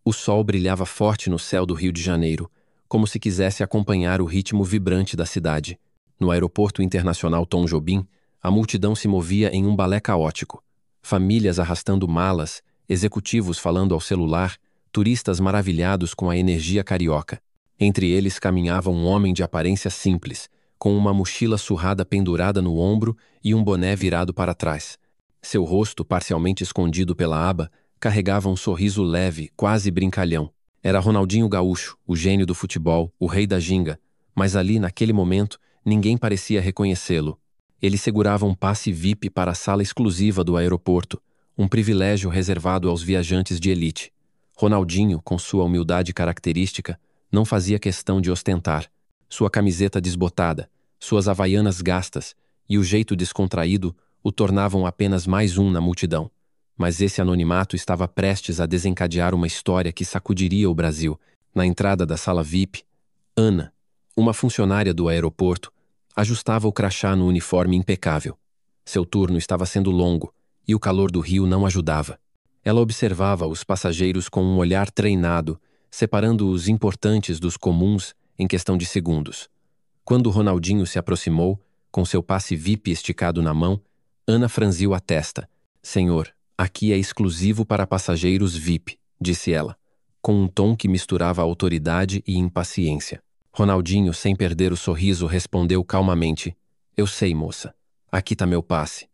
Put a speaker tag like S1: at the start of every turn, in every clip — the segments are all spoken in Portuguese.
S1: O sol brilhava forte no céu do Rio de Janeiro, como se quisesse acompanhar o ritmo vibrante da cidade. No aeroporto internacional Tom Jobim, a multidão se movia em um balé caótico. Famílias arrastando malas, executivos falando ao celular, turistas maravilhados com a energia carioca. Entre eles caminhava um homem de aparência simples, com uma mochila surrada pendurada no ombro e um boné virado para trás. Seu rosto, parcialmente escondido pela aba, carregava um sorriso leve, quase brincalhão. Era Ronaldinho Gaúcho, o gênio do futebol, o rei da ginga, mas ali, naquele momento, ninguém parecia reconhecê-lo. Ele segurava um passe VIP para a sala exclusiva do aeroporto, um privilégio reservado aos viajantes de elite. Ronaldinho, com sua humildade característica, não fazia questão de ostentar. Sua camiseta desbotada, suas havaianas gastas e o jeito descontraído o tornavam apenas mais um na multidão. Mas esse anonimato estava prestes a desencadear uma história que sacudiria o Brasil. Na entrada da sala VIP, Ana, uma funcionária do aeroporto, ajustava o crachá no uniforme impecável. Seu turno estava sendo longo e o calor do Rio não ajudava. Ela observava os passageiros com um olhar treinado, separando os importantes dos comuns em questão de segundos. Quando Ronaldinho se aproximou, com seu passe VIP esticado na mão, Ana franziu a testa. "Senhor, aqui é exclusivo para passageiros VIP", disse ela, com um tom que misturava autoridade e impaciência. Ronaldinho, sem perder o sorriso, respondeu calmamente: "Eu sei, moça. Aqui tá meu passe."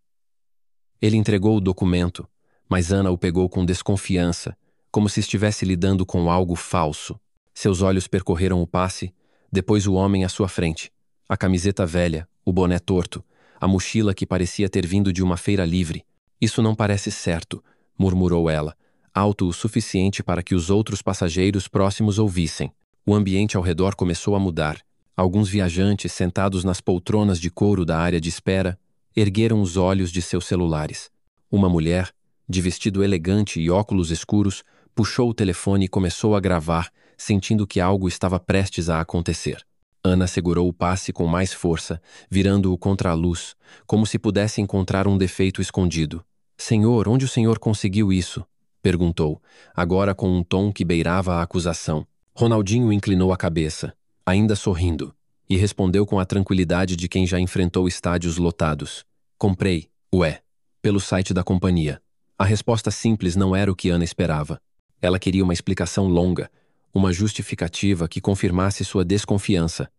S1: Ele entregou o documento, mas Ana o pegou com desconfiança, como se estivesse lidando com algo falso. Seus olhos percorreram o passe, depois o homem à sua frente. A camiseta velha, o boné torto, a mochila que parecia ter vindo de uma feira livre. "Isso não parece certo", murmurou ela, alto o suficiente para que os outros passageiros próximos ouvissem. O ambiente ao redor começou a mudar. Alguns viajantes, sentados nas poltronas de couro da área de espera, ergueram os olhos de seus celulares. Uma mulher, de vestido elegante e óculos escuros, puxou o telefone e começou a gravar, sentindo que algo estava prestes a acontecer. Ana segurou o passe com mais força, virando-o contra a luz, como se pudesse encontrar um defeito escondido. "Senhor, onde o senhor conseguiu isso?" perguntou, agora com um tom que beirava a acusação. Ronaldinho inclinou a cabeça, ainda sorrindo, e respondeu com a tranquilidade de quem já enfrentou estádios lotados. "Comprei, pelo site da companhia." A resposta simples não era o que Ana esperava. Ela queria uma explicação longa, uma justificativa que confirmasse sua desconfiança.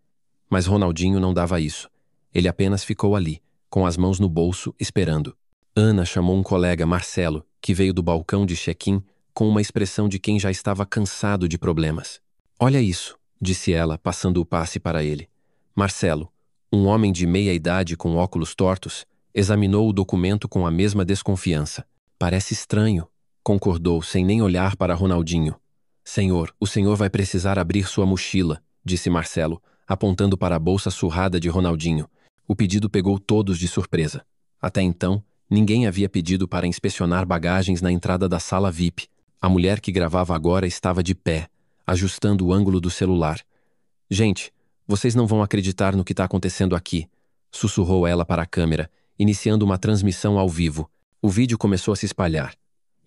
S1: Mas Ronaldinho não dava isso. Ele apenas ficou ali, com as mãos no bolso, esperando. Ana chamou um colega, Marcelo, que veio do balcão de check-in com uma expressão de quem já estava cansado de problemas. "Olha isso", disse ela, passando o passe para ele. Marcelo, um homem de meia idade com óculos tortos, examinou o documento com a mesma desconfiança. "Parece estranho", concordou, sem nem olhar para Ronaldinho. "Senhor, o senhor vai precisar abrir sua mochila", disse Marcelo, apontando para a bolsa surrada de Ronaldinho. O pedido pegou todos de surpresa. Até então, ninguém havia pedido para inspecionar bagagens na entrada da sala VIP. A mulher que gravava agora estava de pé, ajustando o ângulo do celular. "Gente, vocês não vão acreditar no que está acontecendo aqui", sussurrou ela para a câmera, iniciando uma transmissão ao vivo. O vídeo começou a se espalhar,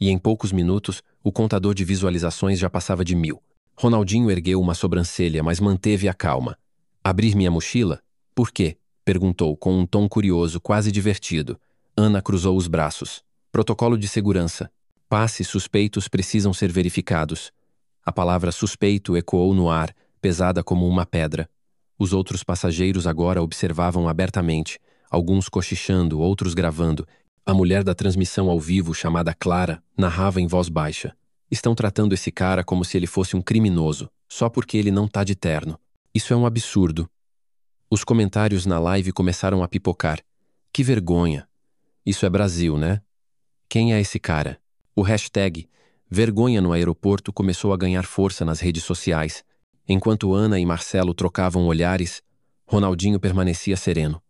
S1: e em poucos minutos, o contador de visualizações já passava de 1000. Ronaldinho ergueu uma sobrancelha, mas manteve a calma. "Abrir minha mochila? Por quê?", perguntou, com um tom curioso, quase divertido. Ana cruzou os braços. "Protocolo de segurança. Passes suspeitos precisam ser verificados." A palavra suspeito ecoou no ar, pesada como uma pedra. Os outros passageiros agora observavam abertamente, alguns cochichando, outros gravando. A mulher da transmissão ao vivo, chamada Clara, narrava em voz baixa. "Estão tratando esse cara como se ele fosse um criminoso, só porque ele não tá de terno. Isso é um absurdo." Os comentários na live começaram a pipocar. "Que vergonha. Isso é Brasil, né? Quem é esse cara?" O hashtag "vergonha no aeroporto" começou a ganhar força nas redes sociais. Enquanto Ana e Marcelo trocavam olhares, Ronaldinho permanecia sereno.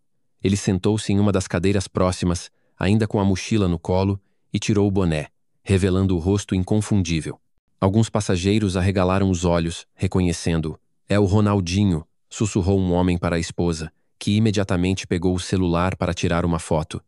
S1: Ele sentou-se em uma das cadeiras próximas, ainda com a mochila no colo, e tirou o boné, revelando o rosto inconfundível. Alguns passageiros arregalaram os olhos, reconhecendo-o. "É o Ronaldinho", sussurrou um homem para a esposa, que imediatamente pegou o celular para tirar uma foto.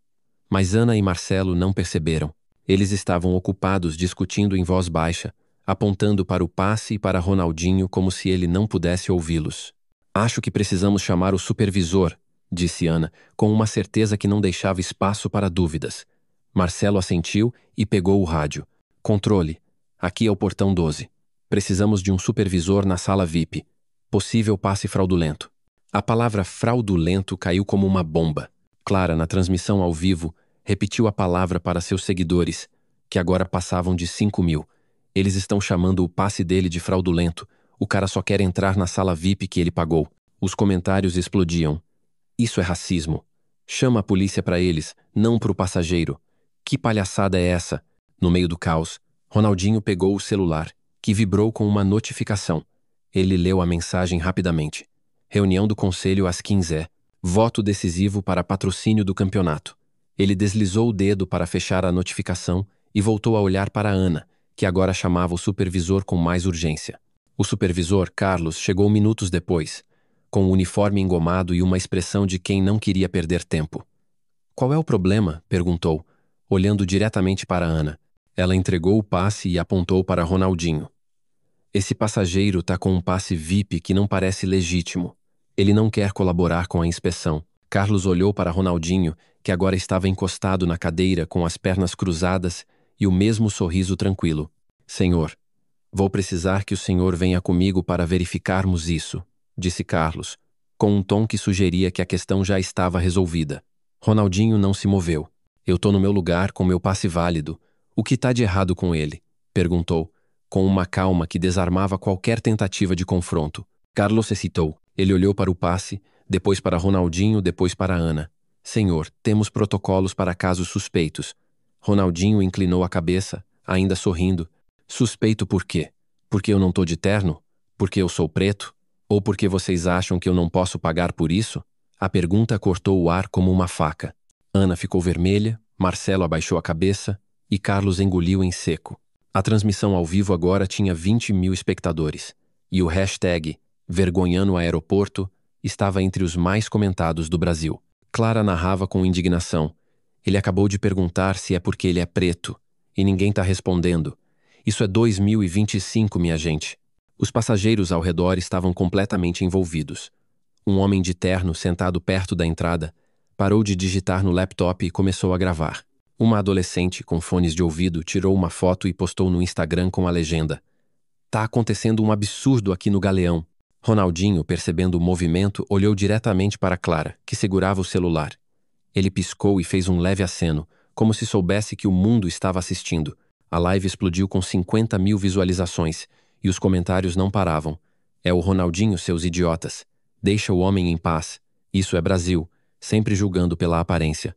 S1: Mas Ana e Marcelo não perceberam. Eles estavam ocupados discutindo em voz baixa, apontando para o passe e para Ronaldinho como se ele não pudesse ouvi-los. Acho que precisamos chamar o supervisor, disse Ana, com uma certeza que não deixava espaço para dúvidas. Marcelo assentiu e pegou o rádio. Controle. Aqui é o portão 12. Precisamos de um supervisor na sala VIP. Possível passe fraudulento. A palavra fraudulento caiu como uma bomba. Clara, na transmissão ao vivo, repetiu a palavra para seus seguidores, que agora passavam de 5.000. Eles estão chamando o passe dele de fraudulento. O cara só quer entrar na sala VIP que ele pagou. Os comentários explodiam. Isso é racismo. Chama a polícia para eles, não para o passageiro. Que palhaçada é essa? No meio do caos, Ronaldinho pegou o celular, que vibrou com uma notificação. Ele leu a mensagem rapidamente. Reunião do conselho às 15h. Voto decisivo para patrocínio do campeonato. Ele deslizou o dedo para fechar a notificação e voltou a olhar para Ana, que agora chamava o supervisor com mais urgência. O supervisor, Carlos, chegou minutos depois, com o uniforme engomado e uma expressão de quem não queria perder tempo. Qual é o problema? Perguntou, olhando diretamente para Ana. Ela entregou o passe e apontou para Ronaldinho. Esse passageiro tá com um passe VIP que não parece legítimo. Ele não quer colaborar com a inspeção. Carlos olhou para Ronaldinho, que agora estava encostado na cadeira com as pernas cruzadas e o mesmo sorriso tranquilo. Senhor, vou precisar que o senhor venha comigo para verificarmos isso, disse Carlos, com um tom que sugeria que a questão já estava resolvida. Ronaldinho não se moveu. Eu tô no meu lugar com meu passe válido. O que tá de errado com ele? Perguntou, com uma calma que desarmava qualquer tentativa de confronto. Carlos hesitou. Ele olhou para o passe, depois para Ronaldinho, depois para Ana. Senhor, temos protocolos para casos suspeitos. Ronaldinho inclinou a cabeça, ainda sorrindo. Suspeito por quê? Porque eu não tô de terno? Porque eu sou preto? Ou porque vocês acham que eu não posso pagar por isso? A pergunta cortou o ar como uma faca. Ana ficou vermelha, Marcelo abaixou a cabeça e Carlos engoliu em seco. A transmissão ao vivo agora tinha 20.000 espectadores. E o hashtag Vergonhando o Aeroporto estava entre os mais comentados do Brasil. Clara narrava com indignação. Ele acabou de perguntar se é porque ele é preto. E ninguém tá respondendo. Isso é 2025, minha gente. Os passageiros ao redor estavam completamente envolvidos. Um homem de terno, sentado perto da entrada, parou de digitar no laptop e começou a gravar. Uma adolescente com fones de ouvido tirou uma foto e postou no Instagram com a legenda: "Tá acontecendo um absurdo aqui no Galeão." Ronaldinho, percebendo o movimento, olhou diretamente para Clara, que segurava o celular. Ele piscou e fez um leve aceno, como se soubesse que o mundo estava assistindo. A live explodiu com 50.000 visualizações, e os comentários não paravam. É o Ronaldinho, seus idiotas. Deixa o homem em paz. Isso é Brasil, sempre julgando pela aparência.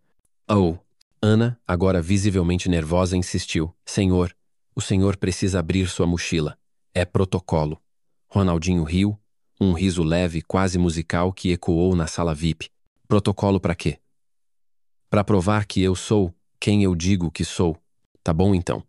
S1: Oh! Ana, agora visivelmente nervosa, insistiu. Senhor, o senhor precisa abrir sua mochila. É protocolo. Ronaldinho riu, um riso leve, quase musical, que ecoou na sala VIP. Protocolo para quê? Para provar que eu sou quem eu digo que sou. Tá bom então.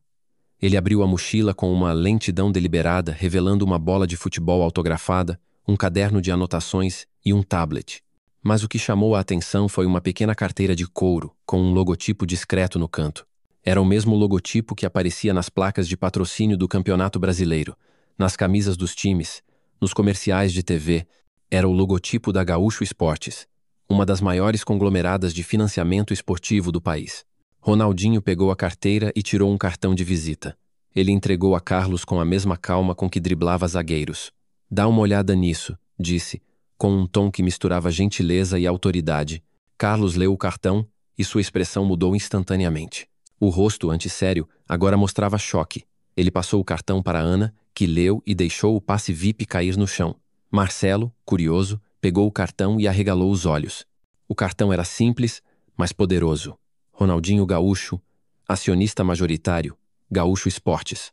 S1: Ele abriu a mochila com uma lentidão deliberada, revelando uma bola de futebol autografada, um caderno de anotações e um tablet. Mas o que chamou a atenção foi uma pequena carteira de couro, com um logotipo discreto no canto. Era o mesmo logotipo que aparecia nas placas de patrocínio do Campeonato Brasileiro, nas camisas dos times, nos comerciais de TV. Era o logotipo da Gaúcho Esportes, uma das maiores conglomeradas de financiamento esportivo do país. Ronaldinho pegou a carteira e tirou um cartão de visita. Ele entregou a Carlos com a mesma calma com que driblava zagueiros. "Dá uma olhada nisso", disse, com um tom que misturava gentileza e autoridade. Carlos leu o cartão e sua expressão mudou instantaneamente. O rosto, antes sério, agora mostrava choque. Ele passou o cartão para Ana, que leu e deixou o passe VIP cair no chão. Marcelo, curioso, pegou o cartão e arregalou os olhos. O cartão era simples, mas poderoso. Ronaldinho Gaúcho, acionista majoritário, Gaúcho Esportes.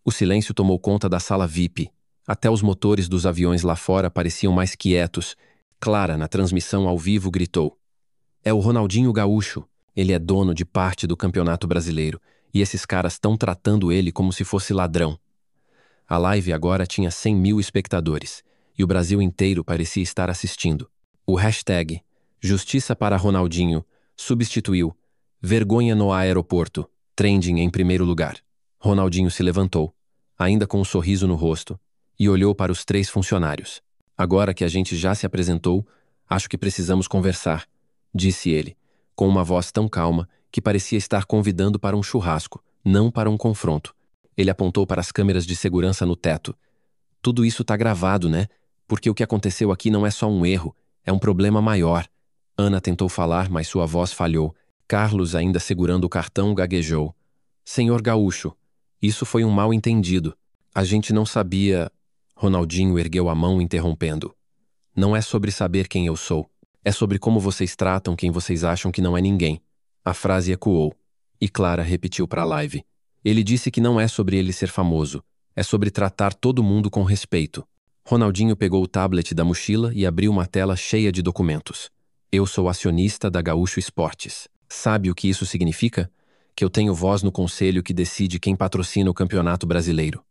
S1: O silêncio tomou conta da sala VIP. Até os motores dos aviões lá fora pareciam mais quietos. Clara, na transmissão ao vivo, gritou: "É o Ronaldinho Gaúcho. Ele é dono de parte do Campeonato Brasileiro, e esses caras estão tratando ele como se fosse ladrão." A live agora tinha 100.000 espectadores, e o Brasil inteiro parecia estar assistindo. O hashtag Justiça para Ronaldinho substituiu Vergonha no Aeroporto, trending em primeiro lugar. Ronaldinho se levantou. ainda com um sorriso no rosto, e olhou para os 3 funcionários. Agora que a gente já se apresentou, acho que precisamos conversar, disse ele, com uma voz tão calma que parecia estar convidando para um churrasco, não para um confronto. Ele apontou para as câmeras de segurança no teto. Tudo isso tá gravado, né? Porque o que aconteceu aqui não é só um erro, é um problema maior. Ana tentou falar, mas sua voz falhou. Carlos, ainda segurando o cartão, gaguejou. Senhor Gaúcho, isso foi um mal-entendido. A gente não sabia... Ronaldinho ergueu a mão, interrompendo. Não é sobre saber quem eu sou. É sobre como vocês tratam quem vocês acham que não é ninguém. A frase ecoou. E Clara repetiu para a live. Ele disse que não é sobre ele ser famoso. É sobre tratar todo mundo com respeito. Ronaldinho pegou o tablet da mochila e abriu uma tela cheia de documentos. Eu sou acionista da Gaúcho Esportes. Sabe o que isso significa? Que eu tenho voz no conselho que decide quem patrocina o Campeonato Brasileiro.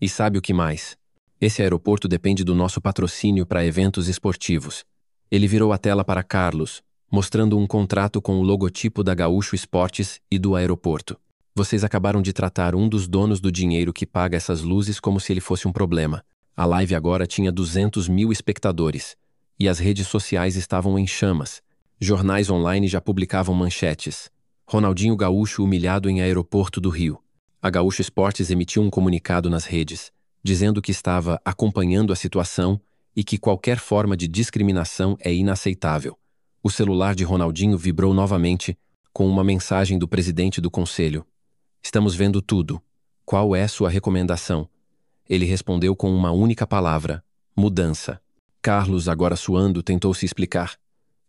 S1: E sabe o que mais? Esse aeroporto depende do nosso patrocínio para eventos esportivos. Ele virou a tela para Carlos, mostrando um contrato com o logotipo da Gaúcho Esportes e do aeroporto. Vocês acabaram de tratar um dos donos do dinheiro que paga essas luzes como se ele fosse um problema. A live agora tinha 200 mil espectadores. E as redes sociais estavam em chamas. Jornais online já publicavam manchetes. Ronaldinho Gaúcho humilhado em aeroporto do Rio. A Gaúcho Esportes emitiu um comunicado nas redes, dizendo que estava acompanhando a situação e que qualquer forma de discriminação é inaceitável. O celular de Ronaldinho vibrou novamente com uma mensagem do presidente do conselho. Estamos vendo tudo. Qual é sua recomendação? Ele respondeu com uma única palavra: mudança. Carlos, agora suando, tentou se explicar.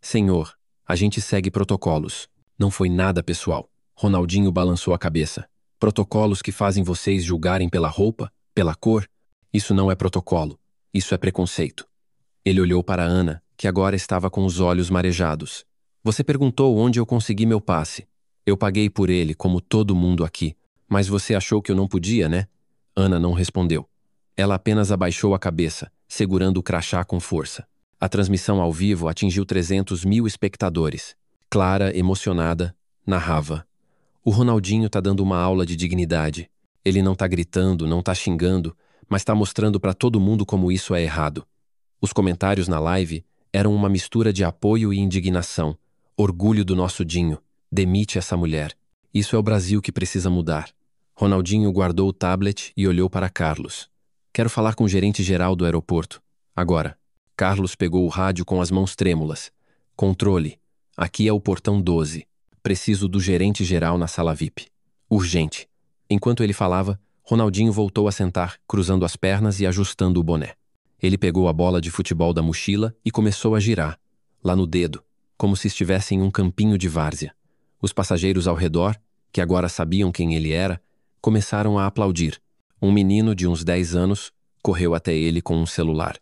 S1: Senhor, a gente segue protocolos. Não foi nada pessoal. Ronaldinho balançou a cabeça. Protocolos que fazem vocês julgarem pela roupa? Pela cor? Isso não é protocolo. Isso é preconceito. Ele olhou para Ana, que agora estava com os olhos marejados. Você perguntou onde eu consegui meu passe. Eu paguei por ele, como todo mundo aqui. Mas você achou que eu não podia, né? Ana não respondeu. Ela apenas abaixou a cabeça, segurando o crachá com força. A transmissão ao vivo atingiu 300 mil espectadores. Clara, emocionada, narrava. O Ronaldinho tá dando uma aula de dignidade. Ele não tá gritando, não tá xingando, mas tá mostrando para todo mundo como isso é errado. Os comentários na live eram uma mistura de apoio e indignação. Orgulho do nosso Dinho. Demite essa mulher. Isso é o Brasil que precisa mudar. Ronaldinho guardou o tablet e olhou para Carlos. Quero falar com o gerente-geral do aeroporto. Agora. Carlos pegou o rádio com as mãos trêmulas. Controle. Aqui é o portão 12. Preciso do gerente-geral na sala VIP. Urgente. Enquanto ele falava, Ronaldinho voltou a sentar, cruzando as pernas e ajustando o boné. Ele pegou a bola de futebol da mochila e começou a girar, lá no dedo, como se estivesse em um campinho de várzea. Os passageiros ao redor, que agora sabiam quem ele era, começaram a aplaudir. Um menino de uns 10 anos correu até ele com um celular.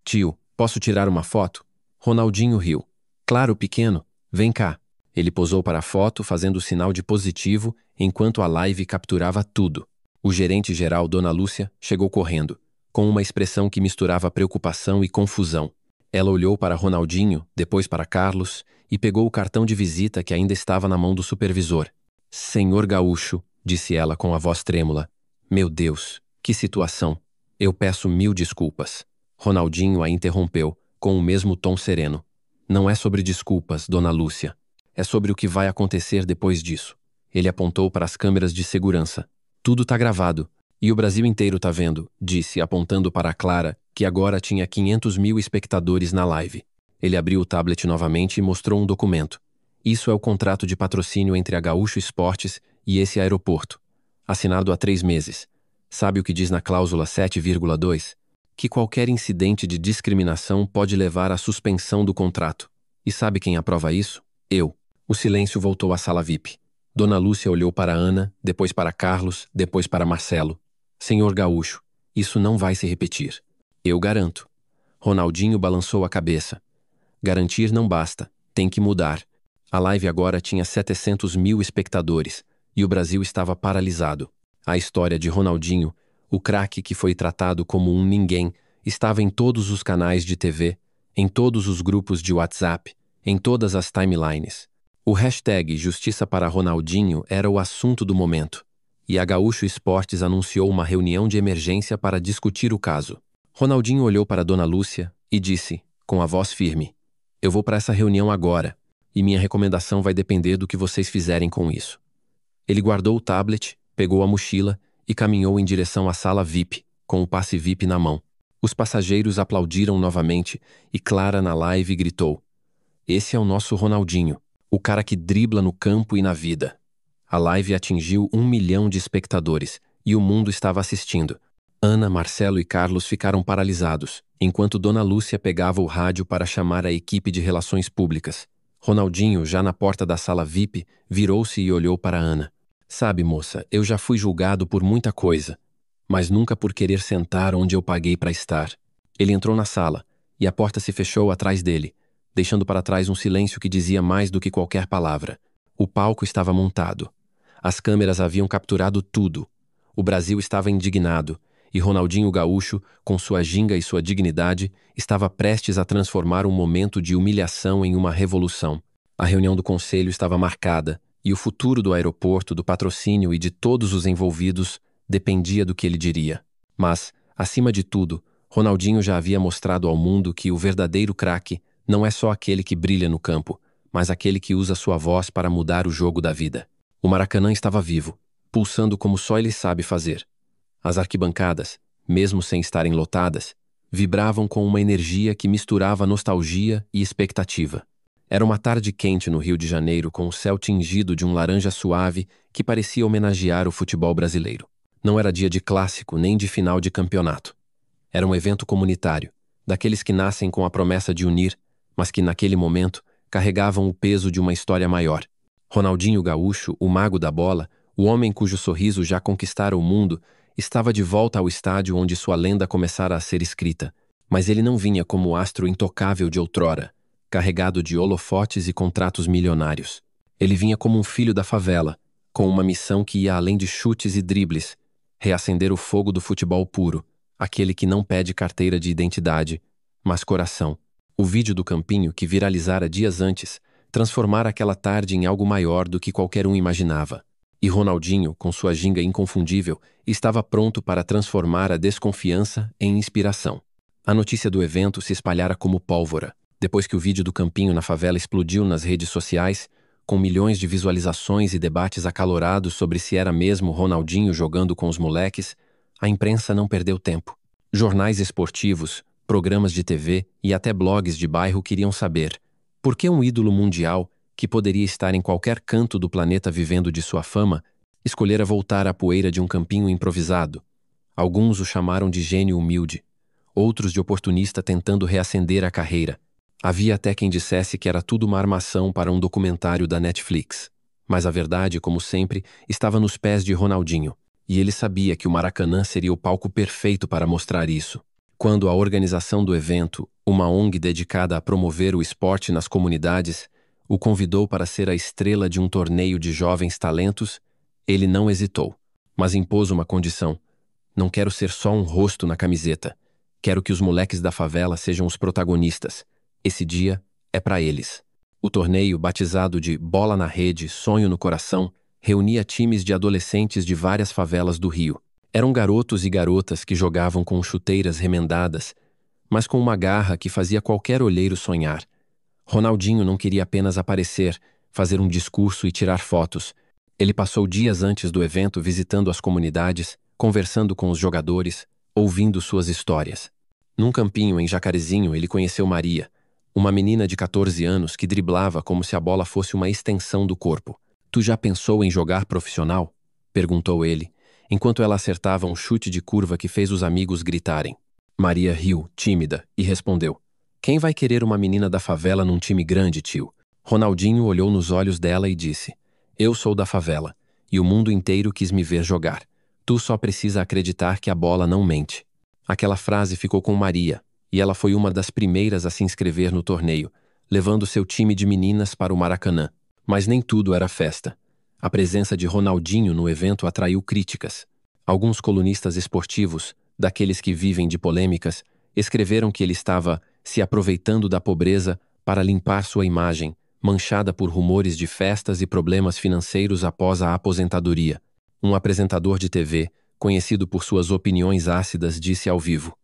S1: Tio, posso tirar uma foto? Ronaldinho riu. Claro, pequeno. Vem cá. Ele posou para a foto, fazendo o sinal de positivo, enquanto a live capturava tudo. O gerente-geral, Dona Lúcia, chegou correndo, com uma expressão que misturava preocupação e confusão. Ela olhou para Ronaldinho, depois para Carlos, e pegou o cartão de visita que ainda estava na mão do supervisor. Senhor Gaúcho, disse ela com a voz trêmula. Meu Deus, que situação. Eu peço 1000 desculpas. Ronaldinho a interrompeu, com o mesmo tom sereno. Não é sobre desculpas, Dona Lúcia. É sobre o que vai acontecer depois disso. Ele apontou para as câmeras de segurança. Tudo tá gravado. E o Brasil inteiro tá vendo, disse, apontando para a Clara, que agora tinha 500 mil espectadores na live. Ele abriu o tablet novamente e mostrou um documento. Isso é o contrato de patrocínio entre a Gaúcho Esportes e esse aeroporto. Assinado há 3 meses. Sabe o que diz na cláusula 7,2? Que qualquer incidente de discriminação pode levar à suspensão do contrato. E sabe quem aprova isso? Eu. O silêncio voltou à sala VIP. Dona Lúcia olhou para Ana, depois para Carlos, depois para Marcelo. Senhor Gaúcho, isso não vai se repetir. Eu garanto. Ronaldinho balançou a cabeça. Garantir não basta, tem que mudar. A live agora tinha 700 mil espectadores e o Brasil estava paralisado. A história de Ronaldinho, o craque que foi tratado como um ninguém, estava em todos os canais de TV, em todos os grupos de WhatsApp, em todas as timelines. O hashtag Justiça para Ronaldinho era o assunto do momento. e a Gaúcho Esportes anunciou uma reunião de emergência para discutir o caso. Ronaldinho olhou para Dona Lúcia e disse, com a voz firme: "Eu vou para essa reunião agora, e minha recomendação vai depender do que vocês fizerem com isso." Ele guardou o tablet, pegou a mochila e caminhou em direção à sala VIP, com o passe VIP na mão. Os passageiros aplaudiram novamente e Clara na live gritou: "Esse é o nosso Ronaldinho, o cara que dribla no campo e na vida." A live atingiu 1 milhão de espectadores e o mundo estava assistindo. Ana, Marcelo e Carlos ficaram paralisados, enquanto Dona Lúcia pegava o rádio para chamar a equipe de relações públicas. Ronaldinho, já na porta da sala VIP, virou-se e olhou para Ana. "Sabe, moça, eu já fui julgado por muita coisa, mas nunca por querer sentar onde eu paguei para estar." Ele entrou na sala, e a porta se fechou atrás dele, deixando para trás um silêncio que dizia mais do que qualquer palavra. O palco estava montado. As câmeras haviam capturado tudo. O Brasil estava indignado, e Ronaldinho Gaúcho, com sua ginga e sua dignidade, estava prestes a transformar um momento de humilhação em uma revolução. A reunião do conselho estava marcada, e o futuro do aeroporto, do patrocínio e de todos os envolvidos dependia do que ele diria. Mas, acima de tudo, Ronaldinho já havia mostrado ao mundo que o verdadeiro craque não é só aquele que brilha no campo, mas aquele que usa sua voz para mudar o jogo da vida. O Maracanã estava vivo, pulsando como só ele sabe fazer. As arquibancadas, mesmo sem estarem lotadas, vibravam com uma energia que misturava nostalgia e expectativa. Era uma tarde quente no Rio de Janeiro, com o céu tingido de um laranja suave que parecia homenagear o futebol brasileiro. Não era dia de clássico nem de final de campeonato. Era um evento comunitário, daqueles que nascem com a promessa de unir, mas que naquele momento carregavam o peso de uma história maior. Ronaldinho Gaúcho, o mago da bola, o homem cujo sorriso já conquistara o mundo, estava de volta ao estádio onde sua lenda começara a ser escrita. Mas ele não vinha como o astro intocável de outrora, carregado de holofotes e contratos milionários. Ele vinha como um filho da favela, com uma missão que ia além de chutes e dribles: reacender o fogo do futebol puro, aquele que não pede carteira de identidade, mas coração. O vídeo do campinho, que viralizara dias antes, transformara aquela tarde em algo maior do que qualquer um imaginava. E Ronaldinho, com sua ginga inconfundível, estava pronto para transformar a desconfiança em inspiração. A notícia do evento se espalhara como pólvora. Depois que o vídeo do campinho na favela explodiu nas redes sociais, com milhões de visualizações e debates acalorados sobre se era mesmo Ronaldinho jogando com os moleques, a imprensa não perdeu tempo. Jornais esportivos, programas de TV e até blogs de bairro queriam saber: por que um ídolo mundial, que poderia estar em qualquer canto do planeta vivendo de sua fama, escolhera voltar à poeira de um campinho improvisado? Alguns o chamaram de gênio humilde, outros de oportunista tentando reacender a carreira. Havia até quem dissesse que era tudo uma armação para um documentário da Netflix. Mas a verdade, como sempre, estava nos pés de Ronaldinho, e ele sabia que o Maracanã seria o palco perfeito para mostrar isso. Quando a organização do evento, uma ONG dedicada a promover o esporte nas comunidades, o convidou para ser a estrela de um torneio de jovens talentos, ele não hesitou, mas impôs uma condição: "Não quero ser só um rosto na camiseta. Quero que os moleques da favela sejam os protagonistas. Esse dia é para eles." O torneio, batizado de Bola na Rede, Sonho no Coração, reunia times de adolescentes de várias favelas do Rio. Eram garotos e garotas que jogavam com chuteiras remendadas, mas com uma garra que fazia qualquer olheiro sonhar. Ronaldinho não queria apenas aparecer, fazer um discurso e tirar fotos. Ele passou dias antes do evento visitando as comunidades, conversando com os jogadores, ouvindo suas histórias. Num campinho em Jacarezinho, ele conheceu Maria, uma menina de 14 anos que driblava como se a bola fosse uma extensão do corpo. "Tu já pensou em jogar profissional?" perguntou ele, enquanto ela acertava um chute de curva que fez os amigos gritarem. Maria riu, tímida, e respondeu: "Quem vai querer uma menina da favela num time grande, tio?" Ronaldinho olhou nos olhos dela e disse: "Eu sou da favela, e o mundo inteiro quis me ver jogar. Tu só precisa acreditar que a bola não mente." Aquela frase ficou com Maria, e ela foi uma das primeiras a se inscrever no torneio, levando seu time de meninas para o Maracanã. Mas nem tudo era festa. A presença de Ronaldinho no evento atraiu críticas. Alguns colunistas esportivos, daqueles que vivem de polêmicas, escreveram que ele estava se aproveitando da pobreza para limpar sua imagem, manchada por rumores de festas e problemas financeiros após a aposentadoria. Um apresentador de TV, conhecido por suas opiniões ácidas, disse ao vivo: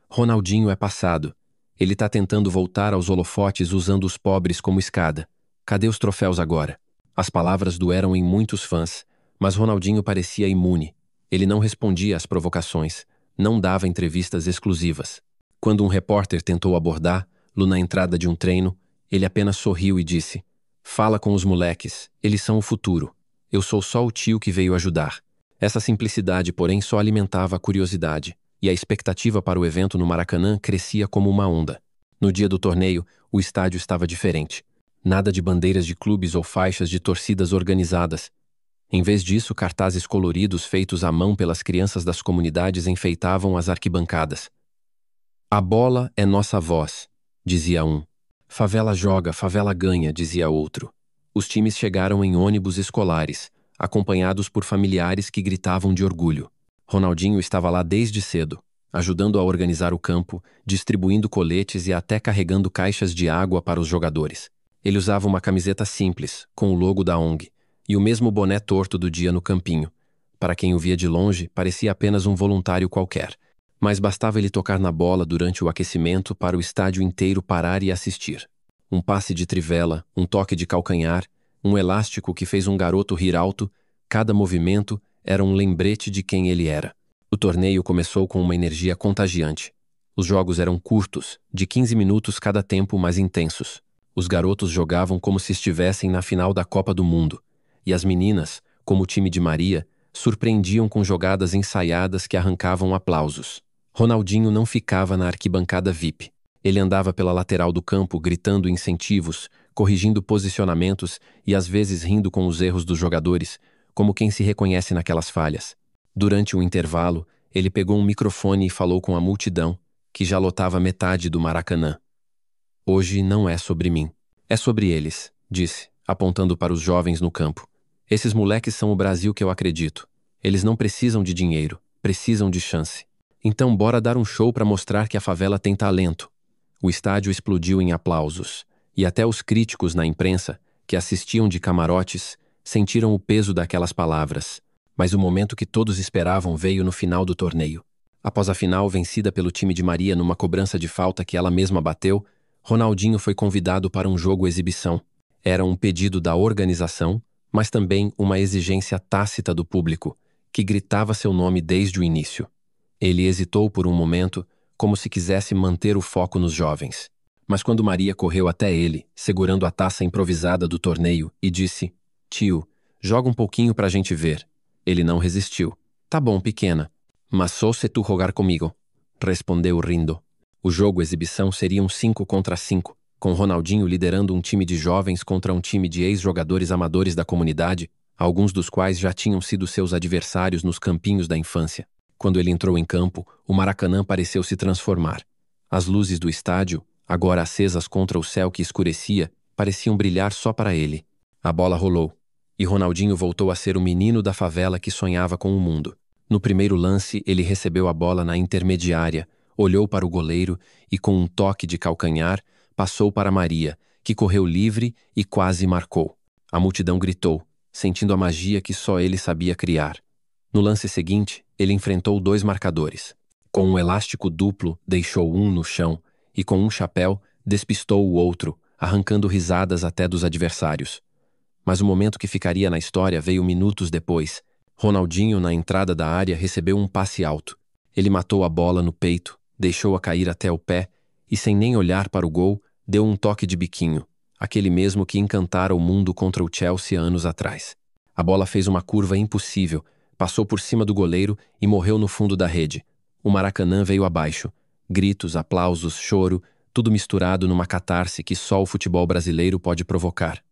S1: Ronaldinho é passado. Ele tá tentando voltar aos holofotes usando os pobres como escada. Cadê os troféus agora? As palavras doeram em muitos fãs, mas Ronaldinho parecia imune. Ele não respondia às provocações, não dava entrevistas exclusivas. Quando um repórter tentou abordá-lo na entrada de um treino, ele apenas sorriu e disse: Fala com os moleques, eles são o futuro. Eu sou só o tio que veio ajudar. Essa simplicidade, porém, só alimentava a curiosidade, e a expectativa para o evento no Maracanã crescia como uma onda. No dia do torneio, o estádio estava diferente. Nada de bandeiras de clubes ou faixas de torcidas organizadas. Em vez disso, cartazes coloridos feitos à mão pelas crianças das comunidades enfeitavam as arquibancadas. A bola é nossa voz, dizia um. Favela joga, favela ganha, dizia outro. Os times chegaram em ônibus escolares, acompanhados por familiares que gritavam de orgulho. Ronaldinho estava lá desde cedo, ajudando a organizar o campo, distribuindo coletes e até carregando caixas de água para os jogadores. Ele usava uma camiseta simples, com o logo da ONG, e o mesmo boné torto do dia no campinho. Para quem o via de longe, parecia apenas um voluntário qualquer. Mas bastava ele tocar na bola durante o aquecimento para o estádio inteiro parar e assistir. Um passe de trivela, um toque de calcanhar, um elástico que fez um garoto rir alto, cada movimento era um lembrete de quem ele era. O torneio começou com uma energia contagiante. Os jogos eram curtos, de 15 minutos cada tempo, mas intensos. Os garotos jogavam como se estivessem na final da Copa do Mundo. E as meninas, como o time de Maria, surpreendiam com jogadas ensaiadas que arrancavam aplausos. Ronaldinho não ficava na arquibancada VIP. Ele andava pela lateral do campo gritando incentivos, corrigindo posicionamentos e às vezes rindo com os erros dos jogadores, como quem se reconhece naquelas falhas. Durante o intervalo, ele pegou um microfone e falou com a multidão, que já lotava metade do Maracanã. Hoje não é sobre mim. É sobre eles, disse, apontando para os jovens no campo. Esses moleques são o Brasil que eu acredito. Eles não precisam de dinheiro, precisam de chance. Então bora dar um show para mostrar que a favela tem talento. O estádio explodiu em aplausos, e até os críticos na imprensa, que assistiam de camarotes, sentiram o peso daquelas palavras. Mas o momento que todos esperavam veio no final do torneio. Após a final vencida pelo time de Maria numa cobrança de falta que ela mesma bateu, Ronaldinho foi convidado para um jogo exibição. Era um pedido da organização, mas também uma exigência tácita do público, que gritava seu nome desde o início. Ele hesitou por um momento, como se quisesse manter o foco nos jovens. Mas quando Maria correu até ele, segurando a taça improvisada do torneio, e disse: Tio, joga um pouquinho pra gente ver. Ele não resistiu. Tá bom, pequena. Mas só se tu jogar comigo, respondeu rindo. O jogo exibição seria um 5 contra 5, com Ronaldinho liderando um time de jovens contra um time de ex-jogadores amadores da comunidade, alguns dos quais já tinham sido seus adversários nos campinhos da infância. Quando ele entrou em campo, o Maracanã pareceu se transformar. As luzes do estádio, agora acesas contra o céu que escurecia, pareciam brilhar só para ele. A bola rolou, e Ronaldinho voltou a ser o menino da favela que sonhava com o mundo. No primeiro lance, ele recebeu a bola na intermediária, olhou para o goleiro e, com um toque de calcanhar, passou para Maria, que correu livre e quase marcou. A multidão gritou, sentindo a magia que só ele sabia criar. No lance seguinte, ele enfrentou 2 marcadores. Com um elástico duplo, deixou um no chão e, com um chapéu, despistou o outro, arrancando risadas até dos adversários. Mas o momento que ficaria na história veio minutos depois. Ronaldinho, na entrada da área, recebeu um passe alto. Ele matou a bola no peito, deixou-a cair até o pé e, sem nem olhar para o gol, deu um toque de biquinho, aquele mesmo que encantara o mundo contra o Chelsea anos atrás. A bola fez uma curva impossível, passou por cima do goleiro e morreu no fundo da rede. O Maracanã veio abaixo. Gritos, aplausos, choro, tudo misturado numa catarse que só o futebol brasileiro pode provocar.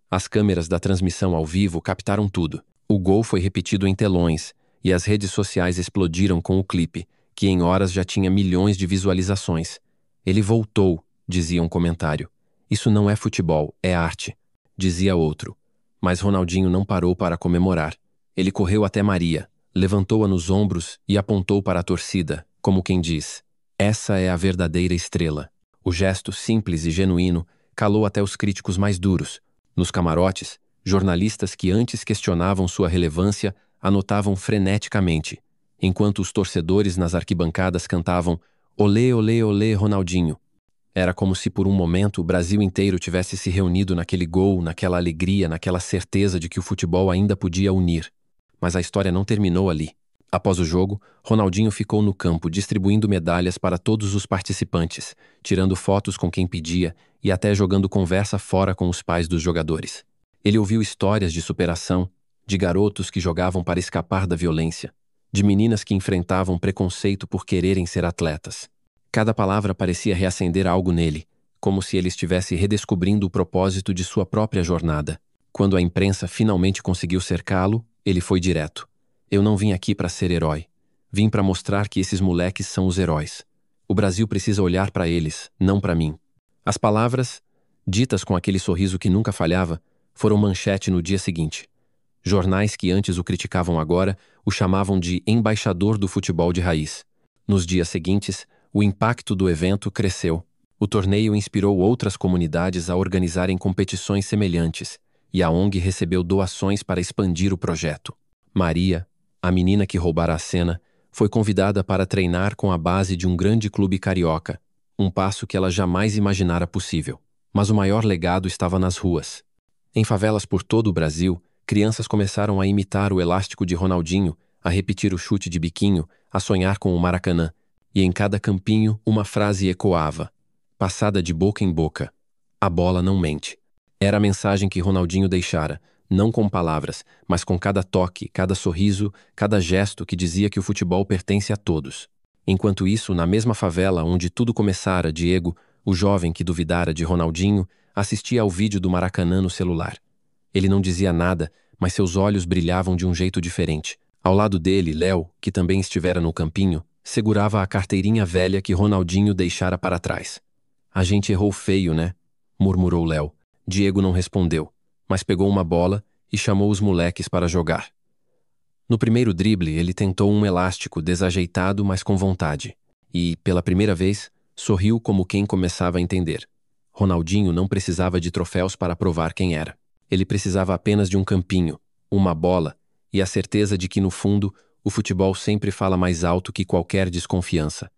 S1: As câmeras da transmissão ao vivo captaram tudo. O gol foi repetido em telões, e as redes sociais explodiram com o clipe, que em horas já tinha milhões de visualizações. Ele voltou, dizia um comentário. Isso não é futebol, é arte, dizia outro. Mas Ronaldinho não parou para comemorar. Ele correu até Maria, levantou-a nos ombros e apontou para a torcida, como quem diz: essa é a verdadeira estrela. O gesto simples e genuíno calou até os críticos mais duros. Nos camarotes, jornalistas que antes questionavam sua relevância anotavam freneticamente, enquanto os torcedores nas arquibancadas cantavam "Olê, olê, olê, Ronaldinho". Era como se por um momento o Brasil inteiro tivesse se reunido naquele gol, naquela alegria, naquela certeza de que o futebol ainda podia unir. Mas a história não terminou ali. Após o jogo, Ronaldinho ficou no campo distribuindo medalhas para todos os participantes, tirando fotos com quem pedia e até jogando conversa fora com os pais dos jogadores. Ele ouviu histórias de superação, de garotos que jogavam para escapar da violência, de meninas que enfrentavam preconceito por quererem ser atletas. Cada palavra parecia reacender algo nele, como se ele estivesse redescobrindo o propósito de sua própria jornada. Quando a imprensa finalmente conseguiu cercá-lo, ele foi direto. Eu não vim aqui para ser herói. Vim para mostrar que esses moleques são os heróis. O Brasil precisa olhar para eles, não para mim. As palavras, ditas com aquele sorriso que nunca falhava, foram manchete no dia seguinte. Jornais que antes o criticavam agora o chamavam de embaixador do futebol de raiz. Nos dias seguintes, o impacto do evento cresceu. O torneio inspirou outras comunidades a organizarem competições semelhantes, e a ONG recebeu doações para expandir o projeto. Maria, a menina que roubara a cena, foi convidada para treinar com a base de um grande clube carioca, um passo que ela jamais imaginara possível. Mas o maior legado estava nas ruas. Em favelas por todo o Brasil, crianças começaram a imitar o elástico de Ronaldinho, a repetir o chute de biquinho, a sonhar com o Maracanã. E em cada campinho uma frase ecoava, passada de boca em boca: "A bola não mente". Era a mensagem que Ronaldinho deixara, não com palavras, mas com cada toque, cada sorriso, cada gesto que dizia que o futebol pertence a todos. Enquanto isso, na mesma favela onde tudo começara, Diego, o jovem que duvidara de Ronaldinho, assistia ao vídeo do Maracanã no celular. Ele não dizia nada, mas seus olhos brilhavam de um jeito diferente. Ao lado dele, Léo, que também estivera no campinho, segurava a carteirinha velha que Ronaldinho deixara para trás. "A gente errou feio, né?", murmurou Léo. Diego não respondeu, mas pegou uma bola e chamou os moleques para jogar. No primeiro drible, ele tentou um elástico desajeitado, mas com vontade. E, pela primeira vez, sorriu como quem começava a entender. Ronaldinho não precisava de troféus para provar quem era. Ele precisava apenas de um campinho, uma bola e a certeza de que, no fundo, o futebol sempre fala mais alto que qualquer desconfiança.